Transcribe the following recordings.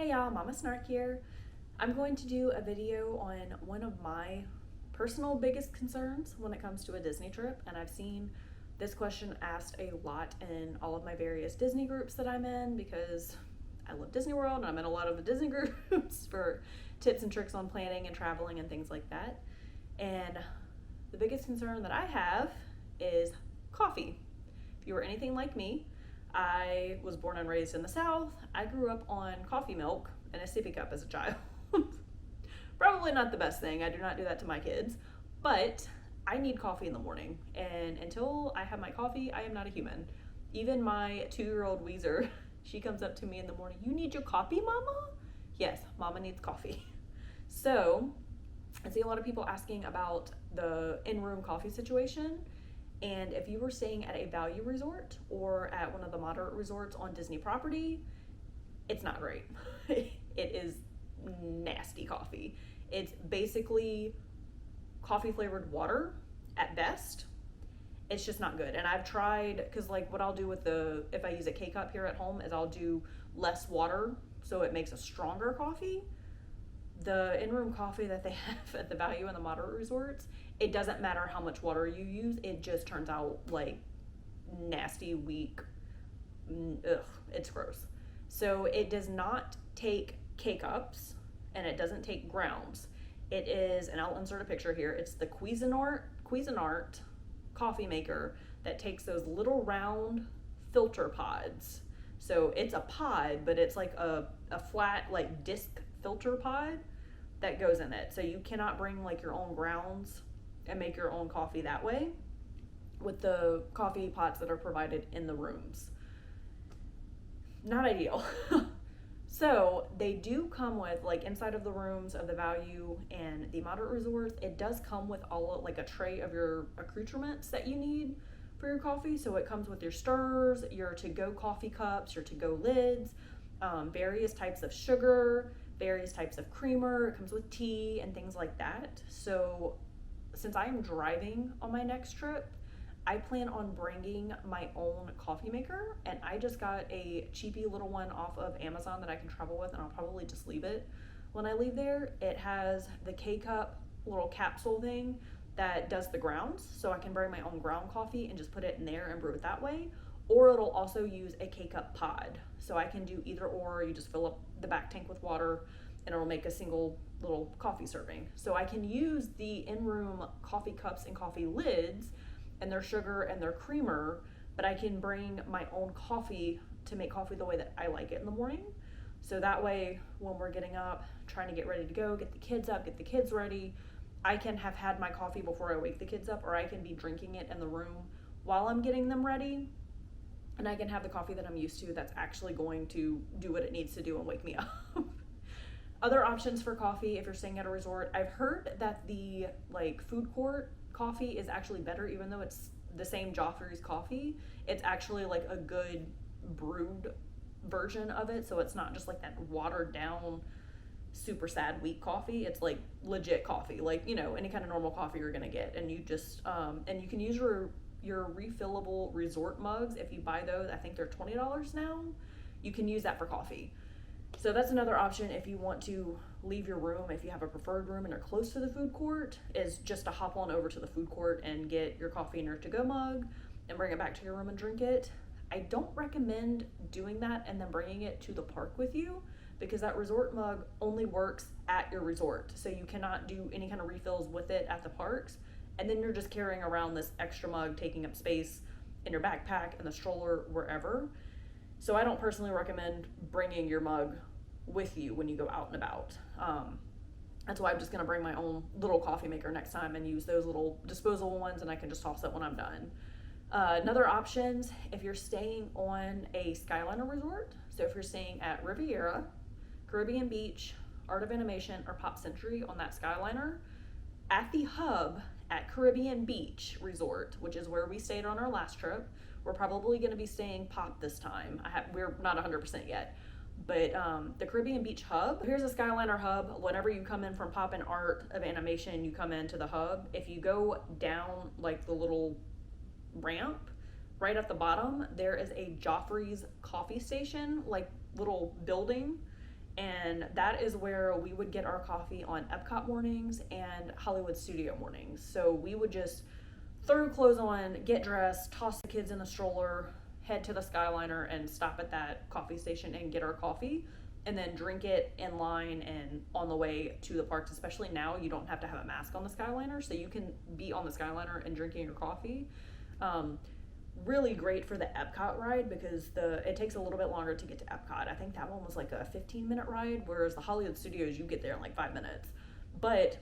Hey y'all, Mama Snark here. I'm going to do a video on one of my personal biggest concerns when it comes to a Disney trip, and I've seen this question asked a lot in all of my various Disney groups that I'm in because I love Disney World and I'm in a lot of the Disney groups for tips and tricks on planning and traveling and things like that. And the biggest concern that I have is coffee. If you were anything like me, I was born and raised in the South. I grew up on coffee milk in a sippy cup as a child. Probably not the best thing. I do not do that to my kids, but I need coffee in the morning. And until I have my coffee, I am not a human. Even my 2-year-old Weezer, she comes up to me in the morning, "You need your coffee, Mama?" Yes, Mama needs coffee. So I see a lot of people asking about the in-room coffee situation. And if you were staying at a value resort or at one of the moderate resorts on Disney property, it's not great. It is nasty coffee. It's basically coffee flavored water at best. It's just not good. And I've tried, because like what I'll do with if I use a K-cup here at home is I'll do less water so it makes a stronger coffee. The in-room coffee that they have at the value and the moderate resorts, it doesn't matter how much water you use, it just turns out like nasty, weak. Ugh, it's gross. So it does not take K-cups and it doesn't take grounds. It is, and I'll insert a picture here, it's the Cuisinart coffee maker that takes those little round filter pods. So it's a pod, but it's like a flat like disc filter pod that goes in it. So you cannot bring like your own grounds and make your own coffee that way with the coffee pots that are provided in the rooms. Not ideal. So they do come with, like, inside of the rooms of the value and the moderate resorts, it does come with all like a tray of your accoutrements that you need for your coffee. So it comes with your stirrers, your to-go coffee cups, your to-go lids, various types of sugar, various types of creamer. It comes with tea and things like that. So since I am driving on my next trip, I plan on bringing my own coffee maker, and I just got a cheapy little one off of Amazon that I can travel with, and I'll probably just leave it when I leave there. It has the K-cup little capsule thing that does the grounds, so I can bring my own ground coffee and just put it in there and brew it that way. Or it'll also use a K-cup pod, so I can do either or. You just fill up the back tank with water and it'll make a single little coffee serving. So I can use the in-room coffee cups and coffee lids and their sugar and their creamer, but I can bring my own coffee to make coffee the way that I like it in the morning. So that way, when we're getting up, trying to get ready to go, get the kids up, get the kids ready, I can have had my coffee before I wake the kids up, or I can be drinking it in the room while I'm getting them ready. And I can have the coffee that I'm used to that's actually going to do what it needs to do and wake me up. Other options for coffee, if you're staying at a resort, I've heard that the like food court coffee is actually better, even though it's the same Joffrey's coffee. It's actually like a good brewed version of it, so it's not just like that watered down super sad weak coffee. It's like legit coffee, like, you know, any kind of normal coffee you're gonna get. And you just and you can use your refillable resort mugs. If you buy those, I think they're $20 now. You can use that for coffee. So that's another option if you want to leave your room, if you have a preferred room and are close to the food court, is just to hop on over to the food court and get your coffee in your to-go mug and bring it back to your room and drink it. I don't recommend doing that and then bringing it to the park with you, because that resort mug only works at your resort. So you cannot do any kind of refills with it at the parks. And then you're just carrying around this extra mug, taking up space in your backpack and the stroller, wherever. So I don't personally recommend bringing your mug with you when you go out and about. That's why I'm just gonna bring my own little coffee maker next time and use those little disposable ones, and I can just toss it when I'm done. Another option, if you're staying on a Skyliner resort, so if you're staying at Riviera, Caribbean Beach, Art of Animation, or Pop Century on that Skyliner, at the hub at Caribbean Beach Resort, which is where we stayed on our last trip, we're probably going to be staying Pop this time. We're not 100% yet, but the Caribbean Beach hub, here's a Skyliner hub. Whenever you come in from Pop and Art of Animation, you come into the hub. If you go down like the little ramp, right at the bottom, there is a Joffrey's Coffee station, like little building, And that is where we would get our coffee on Epcot mornings and Hollywood Studio mornings. So we would just throw clothes on, get dressed, toss the kids in a stroller, head to the Skyliner and stop at that coffee station and get our coffee, and then drink it in line and on the way to the parks. Especially now, you don't have to have a mask on the Skyliner, so you can be on the Skyliner and drinking your coffee. Really great for the Epcot ride because it takes a little bit longer to get to Epcot. I think that one was like a 15-minute ride, whereas the Hollywood Studios, you get there in like 5 minutes. But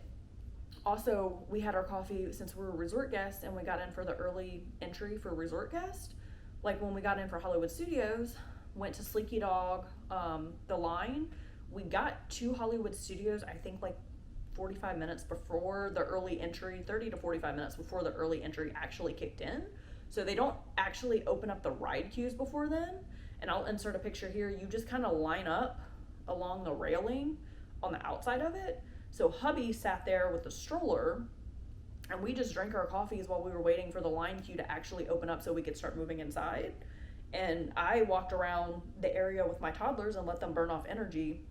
also, we had our coffee since we were resort guests, and we got in for the early entry for resort guests. Like when we got in for Hollywood Studios, went to Sleeky Dog, the line, we got to Hollywood Studios, I think like 45 minutes before the early entry, 30 to 45 minutes before the early entry actually kicked in. So they don't actually open up the ride queues before then. And I'll insert a picture here. You just kind of line up along the railing on the outside of it. So hubby sat there with the stroller, and we just drank our coffees while we were waiting for the line queue to actually open up so we could start moving inside. And I walked around the area with my toddlers and let them burn off energy.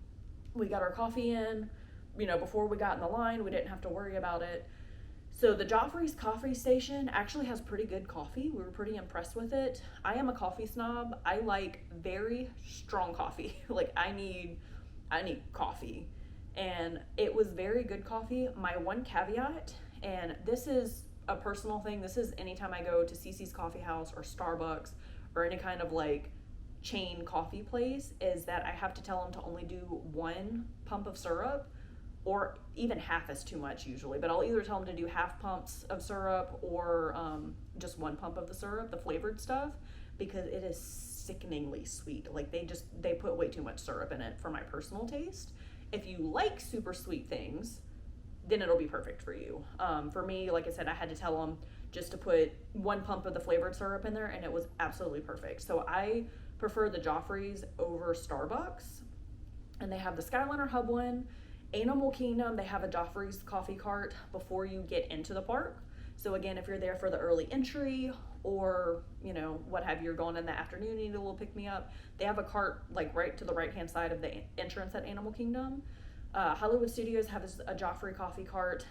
We got our coffee in, before we got in the line. We didn't have to worry about it. So the Joffreys Coffee station actually has pretty good coffee. We were pretty impressed with it. I am a coffee snob. I like very strong coffee. Like I need coffee. And it was very good coffee. My one caveat, and this is a personal thing, this is anytime I go to Cece's Coffee House or Starbucks or any kind of like chain coffee place, is that I have to tell them to only do 1 pump of syrup, or even half is too much usually, but I'll either tell them to do half pumps of syrup or just 1 pump of the syrup, the flavored stuff, because it is sickeningly sweet. Like they put way too much syrup in it for my personal taste. If you like super sweet things, then it'll be perfect for you. For me, like I said, I had to tell them just to put 1 pump of the flavored syrup in there, and it was absolutely perfect. So I prefer the Joffreys over Starbucks, and they have the Skyliner Hub one. Animal Kingdom, they have a Joffrey's coffee cart before you get into the park. So again, if you're there for the early entry or, what have you, you're going in the afternoon, you need a little pick me up, they have a cart like right to the right hand side of the entrance at Animal Kingdom. Hollywood Studios has a Joffrey coffee cart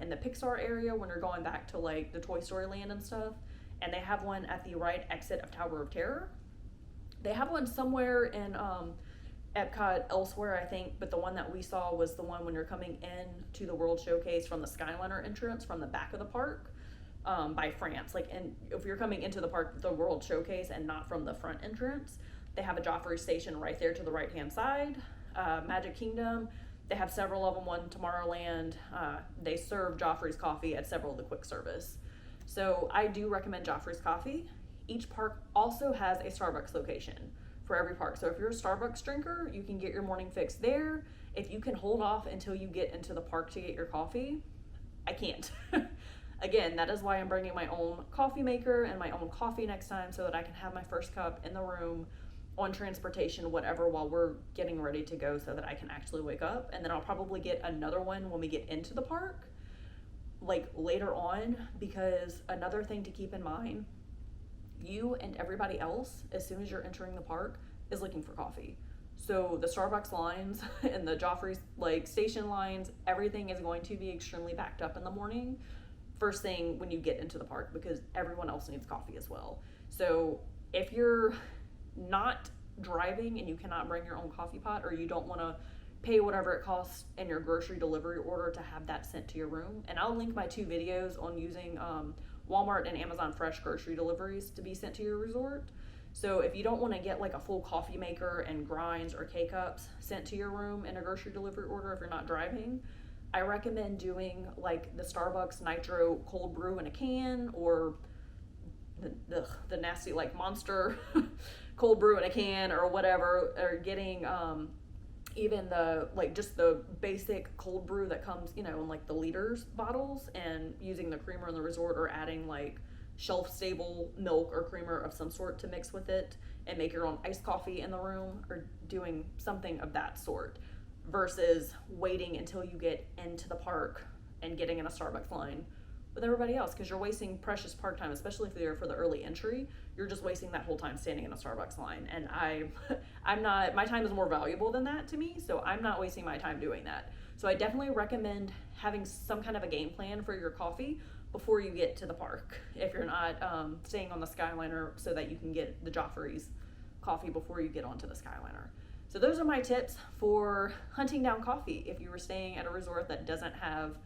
in the Pixar area when you're going back to like the Toy Story Land and stuff. And they have one at the right exit of Tower of Terror. They have one somewhere in Epcot elsewhere, I think, but the one that we saw was the one when you're coming in to the World Showcase from the Skyliner entrance from the back of the park, by France. Like, and if you're coming into the park, the World Showcase, and not from the front entrance, they have a Joffrey station right there to the right hand side. Magic Kingdom, they have several of them. One Tomorrowland, they serve Joffrey's Coffee at several of the quick service. So I do recommend Joffrey's Coffee. Each park also has a Starbucks location for every park. So if you're a Starbucks drinker, you can get your morning fix there. If you can hold off until you get into the park to get your coffee, I can't. Again, that is why I'm bringing my own coffee maker and my own coffee next time, so that I can have my first cup in the room, on transportation, whatever, while we're getting ready to go, so that I can actually wake up. And then I'll probably get another one when we get into the park, like later on, because another thing to keep in mind, you and everybody else, as soon as you're entering the park, is looking for coffee. So the Starbucks lines and the Joffrey's like station lines, everything is going to be extremely backed up in the morning, first thing when you get into the park, because everyone else needs coffee as well. So if you're not driving and you cannot bring your own coffee pot, or you don't want to pay whatever it costs in your grocery delivery order to have that sent to your room, and I'll link my 2 videos on using Walmart and Amazon Fresh grocery deliveries to be sent to your resort. So if you don't want to get like a full coffee maker and grinds or K-cups sent to your room in a grocery delivery order if you're not driving, I recommend doing like the Starbucks Nitro cold brew in a can, or the nasty like Monster cold brew in a can or whatever, or getting even the like just the basic cold brew that comes in like the liters bottles, and using the creamer in the resort, or adding like shelf stable milk or creamer of some sort to mix with it and make your own iced coffee in the room, or doing something of that sort, versus waiting until you get into the park and getting in a Starbucks line with everybody else, because you're wasting precious park time, especially if you're for the early entry. You're just wasting that whole time standing in a Starbucks line, and I'm not, my time is more valuable than that to me, so I'm not wasting my time doing that. So I definitely recommend having some kind of a game plan for your coffee before you get to the park, if you're not staying on the Skyliner, so that you can get the Joffreys coffee before you get onto the Skyliner. So those are my tips for hunting down coffee if you were staying at a resort that doesn't have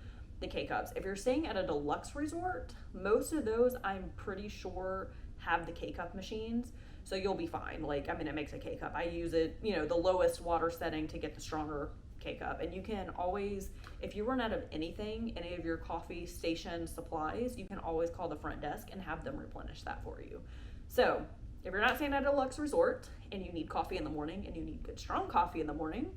the K-Cups. If you're staying at a deluxe resort, most of those I'm pretty sure have the K-Cup machines, so you'll be fine. Like, I mean, it makes a K-Cup. I use it, you know, the lowest water setting to get the stronger K-Cup. And you can always, if you run out of anything, any of your coffee station supplies, you can always call the front desk and have them replenish that for you. So if you're not staying at a deluxe resort and you need coffee in the morning and you need good strong coffee in the morning,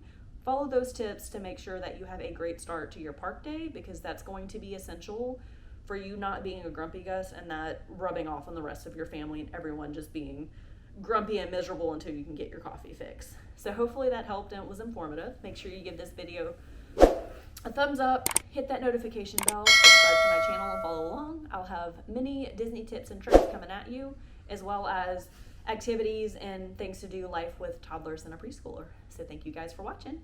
follow those tips to make sure that you have a great start to your park day, because that's going to be essential for you not being a grumpy Gus and that rubbing off on the rest of your family and everyone just being grumpy and miserable until you can get your coffee fix. So hopefully that helped and it was informative. Make sure you give this video a thumbs up, hit that notification bell, subscribe to my channel and follow along. I'll have many Disney tips and tricks coming at you, as well as activities and things to do life with toddlers and a preschooler. So thank you guys for watching.